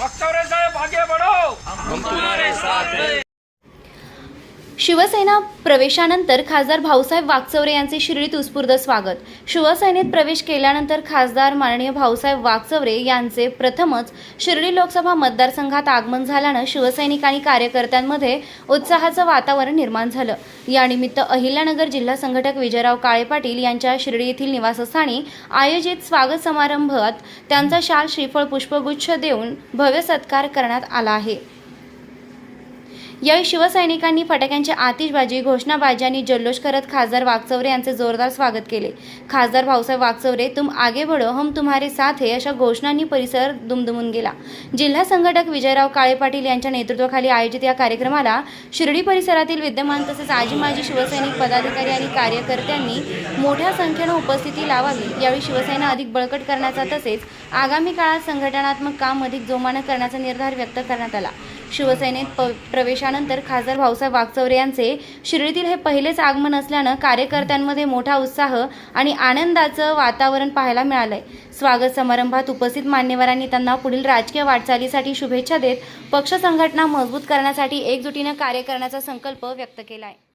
वाकचौरे साहेब आगे बढ़ो, हम तुम्हारे साथ हैं। शिवसेना प्रवेशानंतर खासदार भाऊसाहेब वाकचौरे यांचे शिर्डीत उत्स्फूर्त स्वागत। शिवसेनेत प्रवेश केल्यानंतर खासदार माननीय भाऊसाहेब वाकचौरे यांचे प्रथमच शिर्डी लोकसभा मतदारसंघात आगमन झाल्यानं शिवसैनिक आणि कार्यकर्त्यांमध्ये उत्साहाचं वातावरण निर्माण झालं। यानिमित्त अहिल्यानगर जिल्हा संघटक विजयराव काळे पाटील यांच्या शिर्डी येथील निवासस्थानी आयोजित स्वागत समारंभात त्यांचा शाल, श्रीफळ, पुष्पगुच्छ देऊन भव्य सत्कार करण्यात आला आहे। यावेळी शिवसैनिकांनी फटाक्यांची आतिषबाजी, घोषणाबाजी आणि जल्लोष करत खासदार वाकचौरे यांचे जोरदार स्वागत केले। खासदार भाऊसाहेब वाकचौरे, तुम आगे बढ़ो, हम तुम्हारे साथ है अशा घोषणांनी परिसर दुमदुमून गेला। जिल्हा संघटक विजयराव काळे पाटील यांच्या नेतृत्वाखाली आयोजित या कार्यक्रमाला शिर्डी परिसरातील विद्यमान तसेच आजी-माजी शिवसैनिक, पदाधिकारी आणि कार्यकर्त्यांनी मोठ्या संख्येने उपस्थिती लावावी। यावेळी शिवसेना अधिक बळकट करण्याचा तसेच आगामी काळात संघटनात्मक काम अधिक जोमाने करण्याचा निर्धार व्यक्त करण्यात आला। शिवसेनेत प्रवेशानंतर खासदार भाऊसाहेब वाकचौरे यांचे शिर्डीतील हे पहिलेच आगमन असल्यानं कार्यकर्त्यांमध्ये मोठा उत्साह आणि आनंदाचं वातावरण पाहायला मिळालंय। स्वागत समारंभात उपस्थित मान्यवरांनी त्यांना पुढील राजकीय वाटचालीसाठी शुभेच्छा देत पक्ष संघटना मजबूत करण्यासाठी एकजुटीने कार्य करण्याचा संकल्प व्यक्त केला आहे।